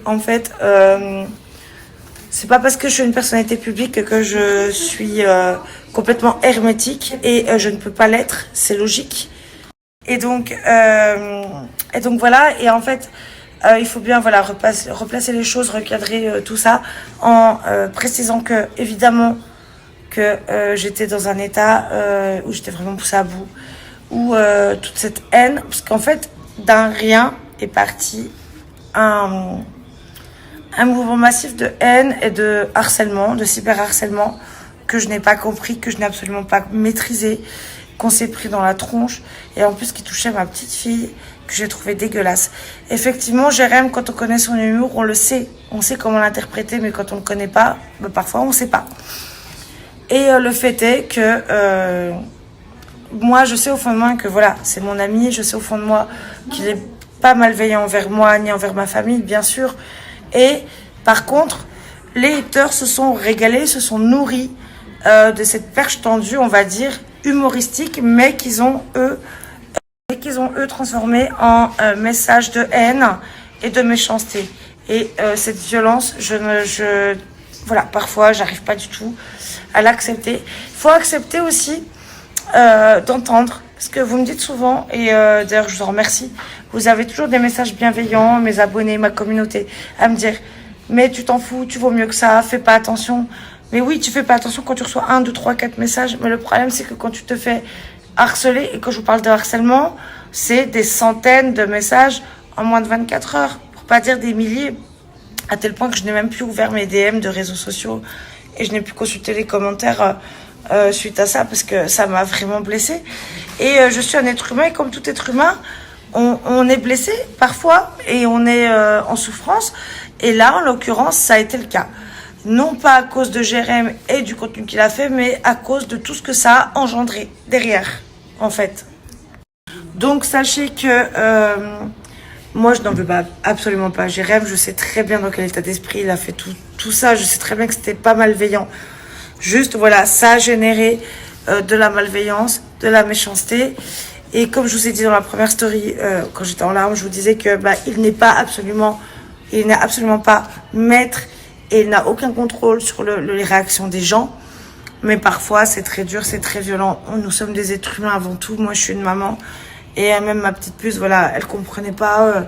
en fait, c'est pas parce que je suis une personnalité publique que je suis complètement hermétique et je ne peux pas l'être, c'est logique. Et donc voilà, et en fait, il faut bien voilà replacer les choses, recadrer tout ça en précisant que évidemment que j'étais dans un état où j'étais vraiment poussée à bout, où toute cette haine, parce qu'en fait d'un rien est parti un mouvement massif de haine et de harcèlement, de cyberharcèlement que je n'ai pas compris, que je n'ai absolument pas maîtrisé, qu'on s'est pris dans la tronche et en plus qui touchait ma petite fille que j'ai trouvé dégueulasse. Effectivement, Jérém, quand on connaît son humour, on le sait, on sait comment l'interpréter, mais quand on le connaît pas, parfois on sait pas. Et le fait est que moi, je sais au fond de moi que voilà, c'est mon ami, je sais au fond de moi qu'il est pas malveillant envers moi ni envers ma famille, bien sûr. Et par contre, les haters se sont régalés, se sont nourris de cette perche tendue, on va dire, humoristique, mais qu'ils ont eux transformé en message de haine et de méchanceté. Et cette violence, voilà, parfois, j'arrive pas du tout à l'accepter. Il faut accepter aussi d'entendre, parce que vous me dites souvent, et d'ailleurs je vous en remercie, vous avez toujours des messages bienveillants, mes abonnés, ma communauté, à me dire mais tu t'en fous, tu vaux mieux que ça, fais pas attention. Mais oui, tu fais pas attention quand tu reçois 1, 2, 3, 4 messages, mais le problème c'est que quand tu te fais harceler, et quand je vous parle de harcèlement, c'est des centaines de messages en moins de 24 heures, pour pas dire des milliers, à tel point que je n'ai même plus ouvert mes DM de réseaux sociaux et je n'ai plus consulté les commentaires suite à ça, parce que ça m'a vraiment blessée. Et je suis un être humain, et comme tout être humain, on est blessé parfois et on est en souffrance. Et là, en l'occurrence, ça a été le cas. Non pas à cause de Jérém et du contenu qu'il a fait, mais à cause de tout ce que ça a engendré derrière, en fait. Donc, sachez que moi, je n'en veux pas, absolument pas. Jérém, je sais très bien dans quel état d'esprit il a fait tout ça. Je sais très bien que c'était pas malveillant. Juste, voilà, ça a généré de la malveillance, de la méchanceté. Et comme je vous ai dit dans la première story, quand j'étais en larmes, je vous disais que il n'est absolument pas maître et il n'a aucun contrôle sur les réactions des gens. Mais parfois, c'est très dur, c'est très violent. Nous sommes des êtres humains avant tout. Moi, je suis une maman. Et même ma petite puce, voilà, elle comprenait pas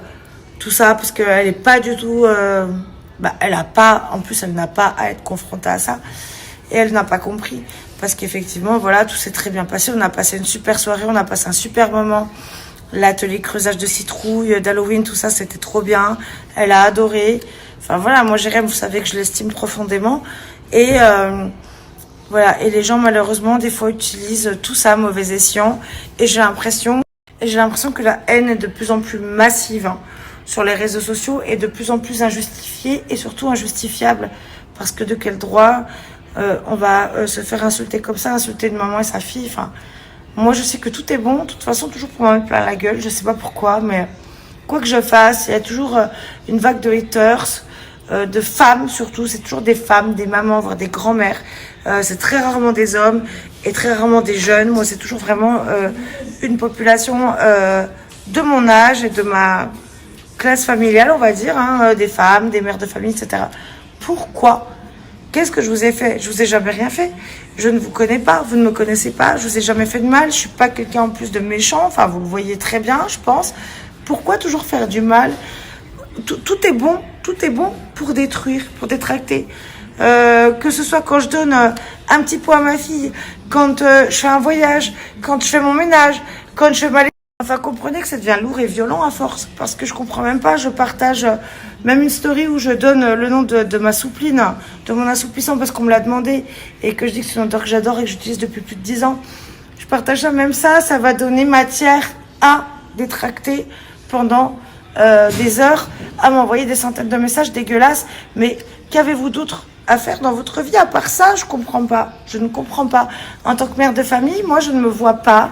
tout ça parce qu'elle est pas du tout... en plus, elle n'a pas à être confrontée à ça. Et elle n'a pas compris. Parce qu'effectivement, voilà, tout s'est très bien passé. On a passé une super soirée, on a passé un super moment. L'atelier creusage de citrouille, d'Halloween, tout ça, c'était trop bien. Elle a adoré. Enfin voilà, moi, Jérém, vous savez que je l'estime profondément. Et voilà, et les gens, malheureusement, des fois, utilisent tout ça à mauvais escient. Et j'ai l'impression que la haine est de plus en plus massive sur les réseaux sociaux et de plus en plus injustifiée et surtout injustifiable. Parce que de quel droit on va se faire insulter comme ça, insulter une maman et sa fille. Enfin, moi, je sais que tout est bon. De toute façon, toujours pour m'en mettre plein la gueule. Je sais pas pourquoi, mais quoi que je fasse, il y a toujours une vague de haters, de femmes surtout. C'est toujours des femmes, des mamans, voire des grands-mères. C'est très rarement des hommes et très rarement des jeunes. Moi, c'est toujours vraiment une population de mon âge et de ma classe familiale, on va dire, des femmes, des mères de famille, etc. Pourquoi ? Qu'est-ce que je vous ai fait? Je vous ai jamais rien fait. Je ne vous connais pas, vous ne me connaissez pas, je vous ai jamais fait de mal, je suis pas quelqu'un en plus de méchant, enfin vous le voyez très bien, je pense. Pourquoi toujours faire du mal? Tout est bon pour détruire, pour détracter. Que ce soit quand je donne un petit pot à ma fille, quand je fais un voyage, quand je fais mon ménage, quand je fais ma... Enfin, comprenez que ça devient lourd et violent à force, parce que je comprends même pas, je partage même une story où je donne le nom de ma soupline, de mon assouplissant, parce qu'on me l'a demandé, et que je dis que c'est une odeur que j'adore et que j'utilise depuis plus de 10 ans. Je partage ça, même ça va donner matière à détracter pendant des heures, à m'envoyer des centaines de messages dégueulasses. Mais qu'avez-vous d'autre à faire dans votre vie à part ça? Je comprends pas, je ne comprends pas. En tant que mère de famille, moi je ne me vois pas.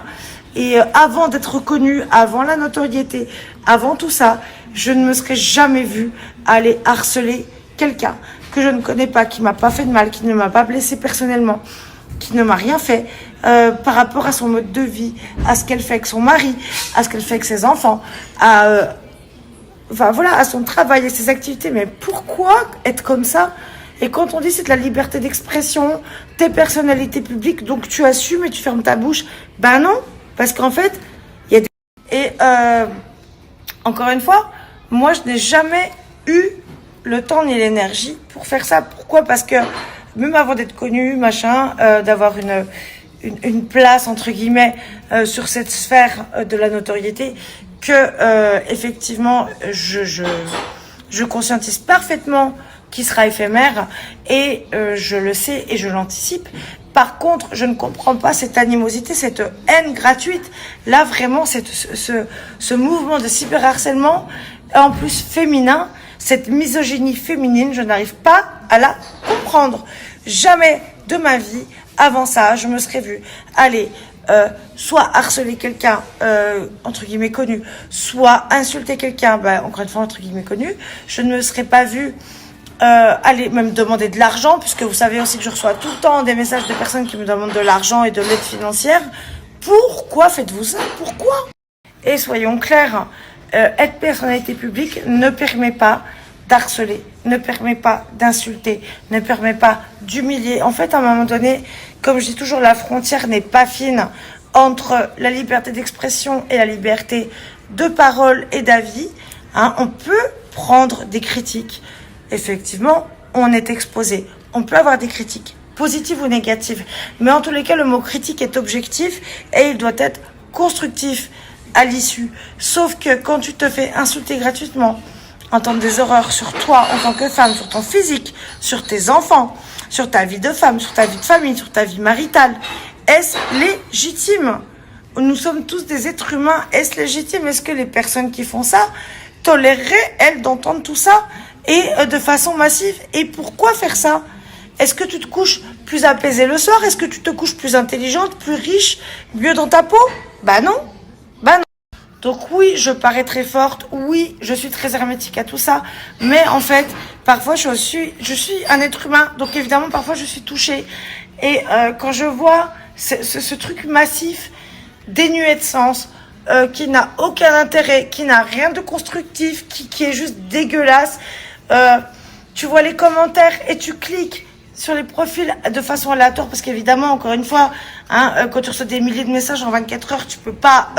Et avant d'être reconnue, avant la notoriété, avant tout ça, je ne me serais jamais vue aller harceler quelqu'un que je ne connais pas, qui m'a pas fait de mal, qui ne m'a pas blessée personnellement, qui ne m'a rien fait par rapport à son mode de vie, à ce qu'elle fait avec son mari, à ce qu'elle fait avec ses enfants, à enfin voilà, à son travail et ses activités. Mais pourquoi être comme ça? Et quand on dit c'est de la liberté d'expression, tes personnalités publiques, donc tu assumes et tu fermes ta bouche, ben non, parce qu'en fait, il y a des... Et encore une fois, moi je n'ai jamais eu le temps ni l'énergie pour faire ça. Pourquoi? Parce que même avant d'être connue, machin, d'avoir une place entre guillemets sur cette sphère de la notoriété, que effectivement je conscientise parfaitement qui sera éphémère et je le sais et je l'anticipe. Par contre, je ne comprends pas cette animosité, cette haine gratuite. Là, vraiment, ce mouvement de cyberharcèlement, en plus féminin, cette misogynie féminine, je n'arrive pas à la comprendre. Jamais de ma vie, avant ça, je me serais vue aller soit harceler quelqu'un, entre guillemets connu, soit insulter quelqu'un, encore une fois, entre guillemets connu. Je ne me serais pas vue aller même demander de l'argent, puisque vous savez aussi que je reçois tout le temps des messages de personnes qui me demandent de l'argent et de l'aide financière. Pourquoi faites-vous ça? Pourquoi? Et soyons clairs, être personnalité publique ne permet pas d'harceler, ne permet pas d'insulter, ne permet pas d'humilier. En fait, à un moment donné, comme je dis toujours, la frontière n'est pas fine entre la liberté d'expression et la liberté de parole et d'avis. Hein, on peut prendre des critiques. Effectivement, on est exposé. On peut avoir des critiques, positives ou négatives. Mais en tous les cas, le mot critique est objectif et il doit être constructif à l'issue. Sauf que quand tu te fais insulter gratuitement, entendre des horreurs sur toi en tant que femme, sur ton physique, sur tes enfants, sur ta vie de femme, sur ta vie de famille, sur ta vie maritale, est-ce légitime? Nous sommes tous des êtres humains. Est-ce légitime? Est-ce que les personnes qui font ça toléreraient, elles, d'entendre tout ça et de façon massive? Et pourquoi faire ça? Est-ce que tu te couches plus apaisée le soir? Est-ce que tu te couches plus intelligente, plus riche, mieux dans ta peau? Bah non. Bah non. Donc oui, je parais très forte. Oui, je suis très hermétique à tout ça. Mais en fait, parfois, je suis un être humain. Donc évidemment, parfois, je suis touchée. Et quand je vois ce truc massif, dénué de sens, qui n'a aucun intérêt, qui n'a rien de constructif, qui est juste dégueulasse, tu vois les commentaires et tu cliques sur les profils de façon aléatoire, parce qu'évidemment, encore une fois, hein, quand tu reçois des milliers de messages en 24 heures, tu peux pas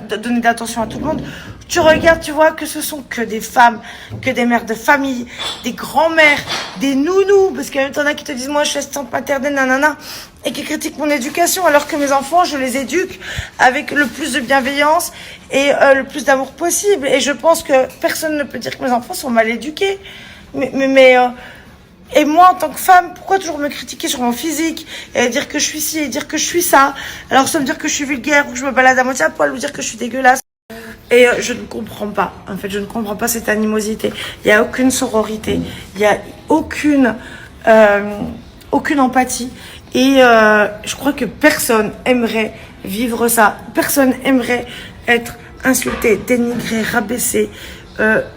donner d'attention à tout le monde. Tu regardes, tu vois que ce sont que des femmes, que des mères de famille, des grands-mères, des nounous, parce qu'il y en a qui te disent, moi, je suis assistante maternelle, nanana, et qui critiquent mon éducation, alors que mes enfants, je les éduque avec le plus de bienveillance et le plus d'amour possible. Et je pense que personne ne peut dire que mes enfants sont mal éduqués. Et moi, en tant que femme, pourquoi toujours me critiquer sur mon physique et dire que je suis ci et dire que je suis ça? Alors, ça me dire que je suis vulgaire ou que je me balade à moitié à poil ou dire que je suis dégueulasse. Et je ne comprends pas. En fait, je ne comprends pas cette animosité. Il n'y a aucune sororité. Il n'y a aucune empathie. Et je crois que personne aimerait vivre ça. Personne aimerait être insulté, dénigré, rabaissé,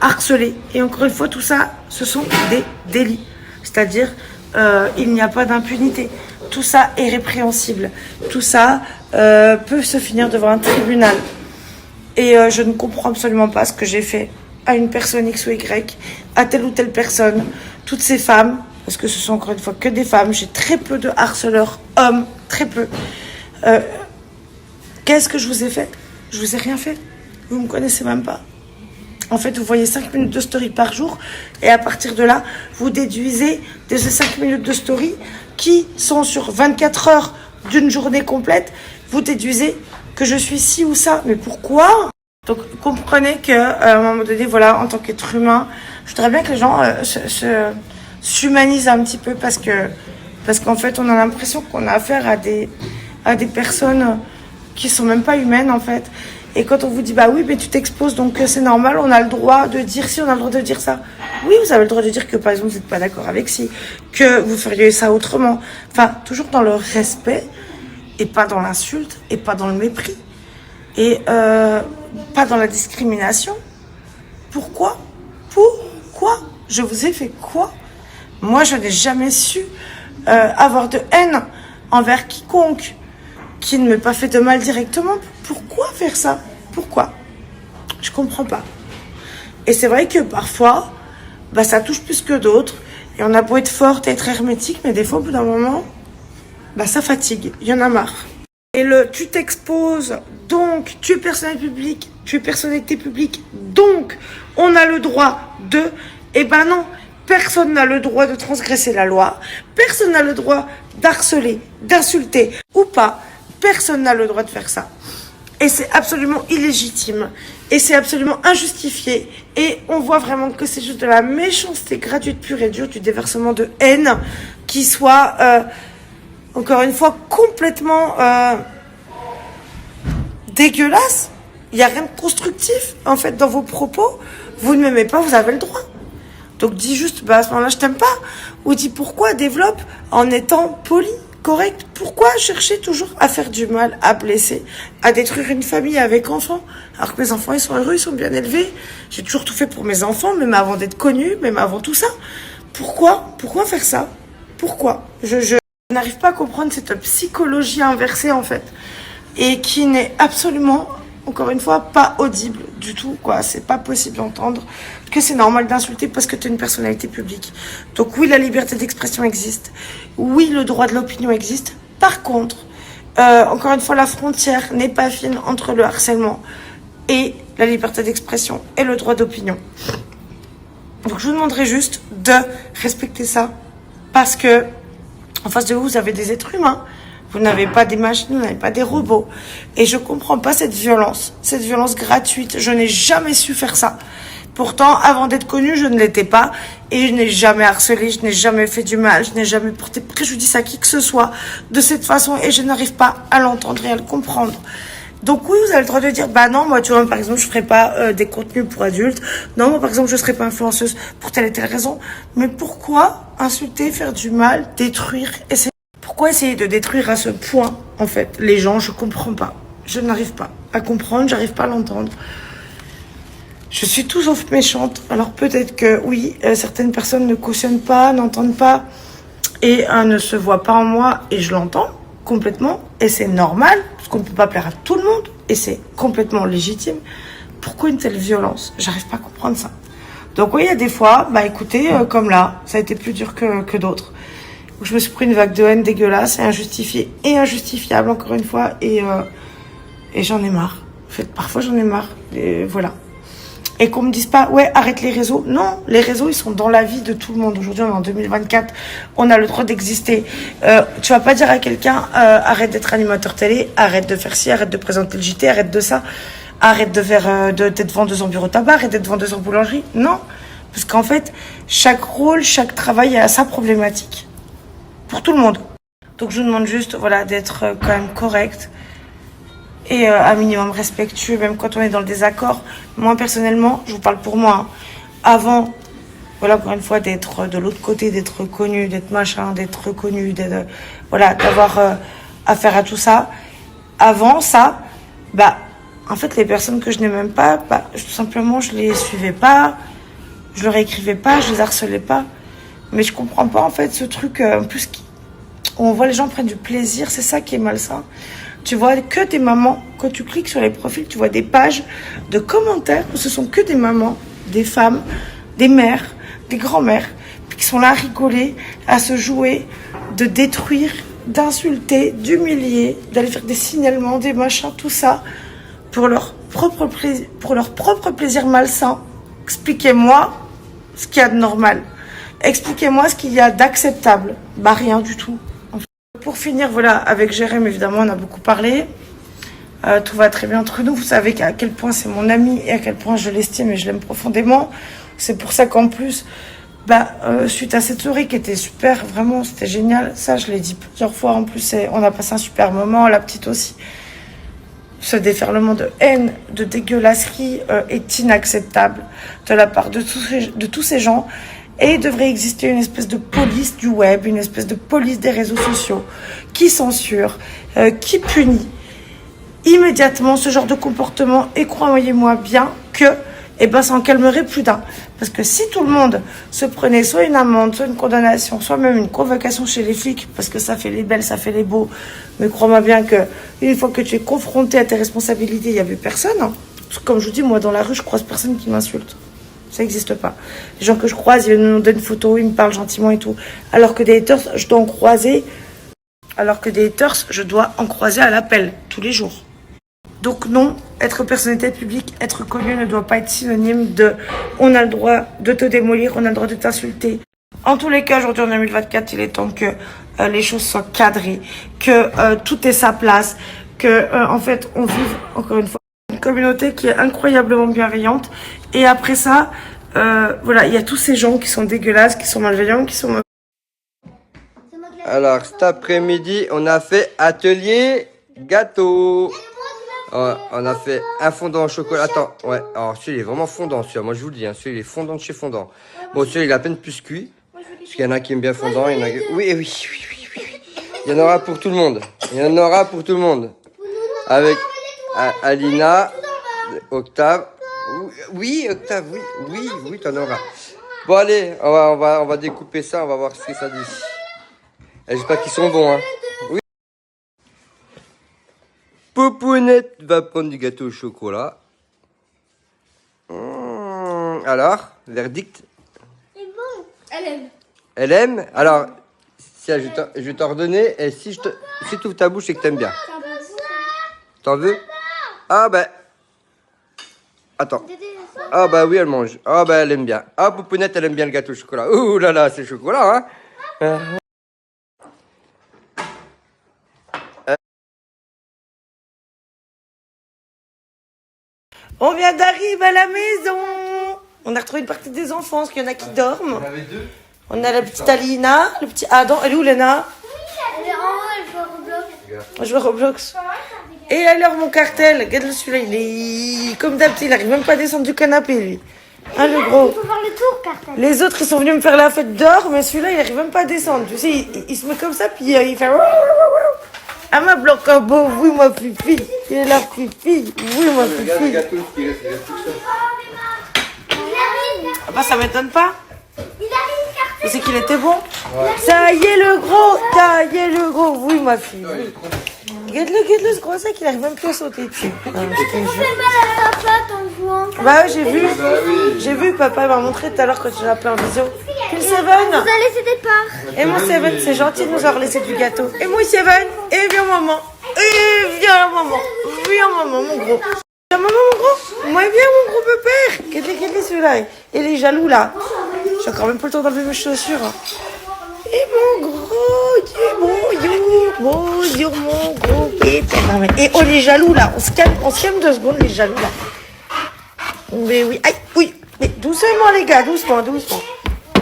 harcelé. Et encore une fois, tout ça, ce sont des délits. C'est-à-dire, il n'y a pas d'impunité. Tout ça est répréhensible. Tout ça peut se finir devant un tribunal. Et je ne comprends absolument pas ce que j'ai fait à une personne X ou Y, à telle ou telle personne. Toutes ces femmes, parce que ce sont encore une fois que des femmes, j'ai très peu de harceleurs hommes, très peu. Qu'est-ce que je vous ai fait? Je vous ai rien fait. Vous me connaissez même pas. En fait, vous voyez 5 minutes de story par jour et à partir de là, vous déduisez de ces 5 minutes de story qui sont sur 24 heures d'une journée complète, vous déduisez que je suis ci ou ça. Mais pourquoi? Donc, comprenez qu'à un moment donné, voilà, en tant qu'être humain, je voudrais bien que les gens s'humanisent un petit peu parce qu'en fait, on a l'impression qu'on a affaire à des personnes qui sont même pas humaines, en fait. Et quand on vous dit, bah oui, mais tu t'exposes, donc c'est normal, on a le droit de dire ci, on a le droit de dire ça. Oui, vous avez le droit de dire que, par exemple, vous n'êtes pas d'accord avec ci, que vous feriez ça autrement. Enfin, toujours dans le respect, et pas dans l'insulte, et pas dans le mépris, et pas dans la discrimination. Pourquoi? Je vous ai fait quoi? Moi, je n'ai jamais su avoir de haine envers quiconque qui ne m'ait pas fait de mal directement. Pourquoi faire ça? Pourquoi? Je comprends pas. Et c'est vrai que parfois, bah, ça touche plus que d'autres. Et on a beau être forte et être hermétique, mais des fois, au bout d'un moment, bah, ça fatigue. Il y en a marre. Et tu t'exposes, donc tu es personnalité publique, donc on a le droit de... Eh ben non, personne n'a le droit de transgresser la loi, personne n'a le droit d'harceler, d'insulter ou pas, personne n'a le droit de faire ça. Et c'est absolument illégitime, et c'est absolument injustifié, et on voit vraiment que c'est juste de la méchanceté gratuite, pure et dure, du déversement de haine, qui soit... encore une fois, complètement dégueulasse. Il n'y a rien de constructif, en fait, dans vos propos. Vous ne m'aimez pas, vous avez le droit. Donc, dis juste, bah, à ce moment-là, je t'aime pas. Ou dis pourquoi développe en étant poli, correct. Pourquoi chercher toujours à faire du mal, à blesser, à détruire une famille avec enfants, alors que mes enfants, ils sont heureux, ils sont bien élevés. J'ai toujours tout fait pour mes enfants, même avant d'être connue, même avant tout ça. Pourquoi faire ça? Pourquoi? Je n'arrive pas à comprendre cette psychologie inversée, en fait, et qui n'est absolument, encore une fois, pas audible du tout, quoi. C'est pas possible d'entendre que c'est normal d'insulter parce que tu es une personnalité publique. Donc oui, la liberté d'expression existe. Oui, le droit de l'opinion existe. Par contre, encore une fois, la frontière n'est pas fine entre le harcèlement et la liberté d'expression et le droit d'opinion. Donc je vous demanderai juste de respecter ça, parce que en face de vous, vous avez des êtres humains. Vous n'avez pas des machines, vous n'avez pas des robots. Et je comprends pas cette violence gratuite. Je n'ai jamais su faire ça. Pourtant, avant d'être connue, je ne l'étais pas. Et je n'ai jamais harcelé, je n'ai jamais fait du mal, je n'ai jamais porté préjudice à qui que ce soit de cette façon. Et je n'arrive pas à l'entendre et à le comprendre. Donc oui, vous avez le droit de dire, bah non, moi, tu vois, par exemple, je ferai pas des contenus pour adultes. Non, moi, par exemple, je serai pas influenceuse pour telle et telle raison. Mais pourquoi insulter, faire du mal, détruire, essayer? Pourquoi essayer de détruire à ce point, en fait, les gens? Je comprends pas. Je n'arrive pas à comprendre, j'arrive pas à l'entendre. Je suis tout sauf méchante. Alors peut-être que oui, certaines personnes ne cautionnent pas, n'entendent pas et ne se voient pas en moi, et je l'entends complètement, et c'est normal, parce qu'on ne peut pas plaire à tout le monde, et c'est complètement légitime. Pourquoi une telle violence? J'arrive pas à comprendre ça. Donc oui, il y a des fois, bah écoutez, comme là, ça a été plus dur que d'autres, où je me suis pris une vague de haine dégueulasse et injustifiée et injustifiable, encore une fois, et j'en ai marre. En fait, parfois j'en ai marre, et voilà. Et qu'on me dise pas, ouais, arrête les réseaux. Non, les réseaux, ils sont dans la vie de tout le monde. Aujourd'hui, on est en 2024, on a le droit d'exister. Tu vas pas dire à quelqu'un, arrête d'être animateur télé, arrête de faire ci, arrête de présenter le JT, arrête de ça, arrête de faire, d'être vendeuse en bureau tabac, arrête d'être vendeuse en boulangerie. Non. Parce qu'en fait, chaque rôle, chaque travail a sa problématique. Pour tout le monde. Donc, je vous demande juste, voilà, d'être quand même correct. Et un minimum respectueux, même quand on est dans le désaccord. Moi, personnellement, je vous parle pour moi, hein, avant, voilà, encore une fois, d'être de l'autre côté, d'être connu, d'être machin, d'être reconnu, voilà, d'avoir affaire à tout ça. Avant ça, bah, en fait, les personnes que je n'aime même pas, bah, tout simplement, je les suivais pas, je leur écrivais pas, je les harcelais pas. Mais je comprends pas, en fait, ce truc, en plus, on voit les gens prennent du plaisir, c'est ça qui est malsain. Tu vois que des mamans, quand tu cliques sur les profils, tu vois des pages de commentaires où ce sont que des mamans, des femmes, des mères, des grands-mères, qui sont là à rigoler, à se jouer, de détruire, d'insulter, d'humilier, d'aller faire des signalements, des machins, tout ça, pour leur propre plaisir malsain. Expliquez-moi ce qu'il y a de normal. Expliquez-moi ce qu'il y a d'acceptable. Bah rien du tout. Pour finir, voilà, avec Jérém, évidemment, on a beaucoup parlé. Tout va très bien entre nous. Vous savez à quel point c'est mon ami et à quel point je l'estime et je l'aime profondément. C'est pour ça qu'en plus, suite à cette soirée qui était super, vraiment, c'était génial. Ça, je l'ai dit plusieurs fois. En plus, on a passé un super moment. La petite aussi. Ce déferlement de haine, de dégueulasserie est inacceptable de la part de tous ces gens. Et il devrait exister une espèce de police du web, une espèce de police des réseaux sociaux qui censure, qui punit immédiatement ce genre de comportement. Et croyez-moi bien que ça en calmerait plus d'un. Parce que si tout le monde se prenait soit une amende, soit une condamnation, soit même une convocation chez les flics, parce que ça fait les belles, ça fait les beaux, mais crois-moi bien que une fois que tu es confronté à tes responsabilités, il n'y avait personne. Hein. Comme je vous dis, moi dans la rue, je croise personne qui m'insulte. Ça n'existe pas. Les gens que je croise, ils me demandent une photo, ils me parlent gentiment et tout. Alors que des haters, je dois en croiser. Alors que des haters, je dois en croiser à l'appel, tous les jours. Donc non, être personnalité publique, être connu ne doit pas être synonyme de on a le droit de te démolir, on a le droit de t'insulter. En tous les cas, aujourd'hui en 2024, il est temps que les choses soient cadrées, que tout ait sa place, que en fait on vive encore une fois une communauté qui est incroyablement bienveillante. Et après ça, voilà, il y a tous ces gens qui sont dégueulasses, qui sont malveillants, qui sont... Alors cet après-midi, on a fait atelier gâteau. On a fait un fondant au chocolat. Attends, ouais. Alors celui-là il est vraiment fondant, celui-là. Moi je vous le dis, hein, celui-là il est fondant de chez fondant. Bon, celui-là il est à peine plus cuit. Parce qu'il y en a qui aiment bien fondant, il y en a qui... Oui. Il y en aura pour tout le monde. Il y en aura pour tout le monde. Avec Alina, Octave. Oui, Octave, oui, t'en auras. Bon allez, on va découper ça, on va voir ce que ça dit. Et j'espère qu'ils sont bons, hein. Oui. Poupounette va prendre du gâteau au chocolat. Alors, verdict? C'est bon. Elle aime. Elle aime? Alors, si je vais t'ordonner, et si tu ouvres ta bouche, c'est que t'aimes bien. T'en veux? Ah ben... Attends. Ah bah oui, elle mange. Ah bah elle aime bien. Ah, Poupounette, elle aime bien le gâteau au chocolat. Ouh là là, c'est le chocolat, hein. On vient d'arriver à la maison. On a retrouvé une partie des enfants, parce qu'il y en a qui dorment. On avait deux. On a la petite Alina, le petit Adam. Elle est où, Léna? Elle est en haut, elle joue à Roblox. Je joue à Roblox. Et alors, mon cartel, regarde celui-là, il est comme d'habitude, il arrive même pas à descendre du canapé, lui. Hein, le gros. Il faut faire le tour, Cartel. Les autres, ils sont venus me faire la fête dehors, mais celui-là, il arrive même pas à descendre. Tu sais, il se met comme ça, puis il fait... Ah, ma blanc beau, oui, ma pipi. Il est là, pipi. Oui, ma Regarde le pipi. gâteau, il reste tout seul. Il arrive. Ah bah, ça m'étonne pas. Il arrive, Cartel. Tu sais qu'il était bon. Ça y est, le gros. Ça y est, le gros. Oui, ma fille. Il Oui. est trop bon. Regarde-le, ce gros sac, il arrive même plus à sauter dessus. Ah, je te Tu jure. fais mal à la patte en jouant. Bah ouais, j'ai vu. Bah oui. J'ai vu, papa m'a montré tout à l'heure quand tu l'as appelé en visio. Puis le Vous Seven. allez laisser des parts. Et mon Seven, c'est gentil de nous avoir laissé du gâteau. Et moi, Seven. Et viens, maman. Et viens, maman. Viens, maman, mon gros. Viens, maman, mon gros. Moi, viens, mon gros pépère. Regarde celui-là. Et les jaloux, là. J'ai encore même pas le temps d'enlever mes chaussures. Et mon gros, bonjour, mon gros pépère. Non, mais, et oh, les jaloux, là. On se calme 2 secondes, les jaloux, là. Mais oui, aïe, oui. Mais doucement, les gars, doucement.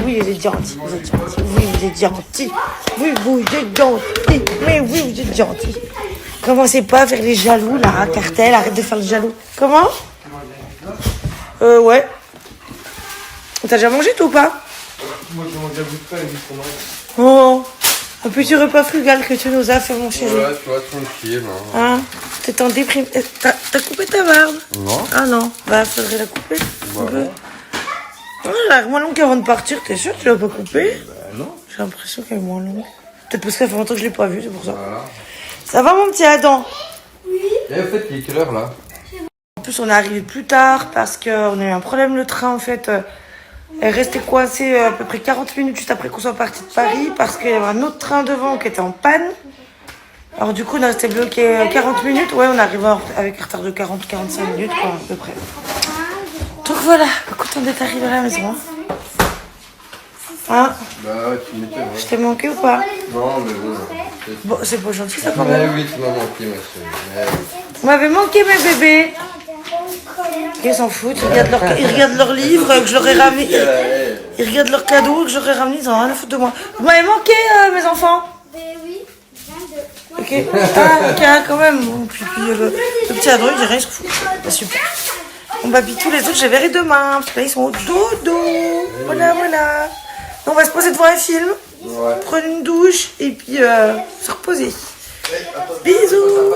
Oui, vous êtes gentils, Oui, vous êtes gentils. Oui, vous êtes gentils. Mais oui, vous êtes gentils. Commencez pas à faire les jaloux, là, Cartel. Arrête de faire le jaloux. Comment? Ouais. T'as déjà mangé, toi, ou pas? Moi, je mange un bout de pain, justement. Oh, un petit repas frugal que tu nous as fait, mon chéri. Ouais, tu vois, tranquille. Hein? T'es en déprime. T'as coupé ta barbe? Non. Ah non, bah faudrait la couper. Bah, un peu. non. Oh, elle a moins longue avant de partir, t'es sûr que tu l'as pas coupée? Bah, non. J'ai l'impression qu'elle est moins longue. Peut-être parce que ça fait longtemps que je l'ai pas vue, c'est pour ça. Voilà. Ça va, mon petit Adam? Et en fait, il est quelle heure, là? En plus, on est arrivé plus tard parce qu'on a eu un problème, le train, en fait. Elle restait coincée à peu près 40 minutes juste après qu'on soit parti de Paris parce qu'il y avait un autre train devant qui était en panne. Alors du coup, on est resté bloqué 40 minutes. Ouais, on arrive avec un retard de 40-45 minutes, quoi, à peu près. Donc voilà, content d'être arrivé à la maison. Hein? Bah ouais, tu m'étonnes. Je t'ai manqué ou pas? Non, mais bon. Bon, c'est pas gentil ça quand même. Mais oui, tu m'as manqué, ma chérie. Vous m'avez manqué, mes bébés. Ils s'en foutent, ils regardent leur livre que je leur ai ramené. Ils regardent leur cadeau que j'aurais ramené, ils en ont rien à foutre de moi. Vous m'avez manqué, mes enfants? Oui. Ok. Ah, ok, quand même. Bon, puis le petit Adrien, il dit rien, il se fout. Bah, super. Bon, bah, puis tous les autres, je les verrai demain. Parce que là, ils sont au dodo. Voilà. Donc, on va se poser devant un film. Ouais. Prendre une douche et puis se reposer. Bisous.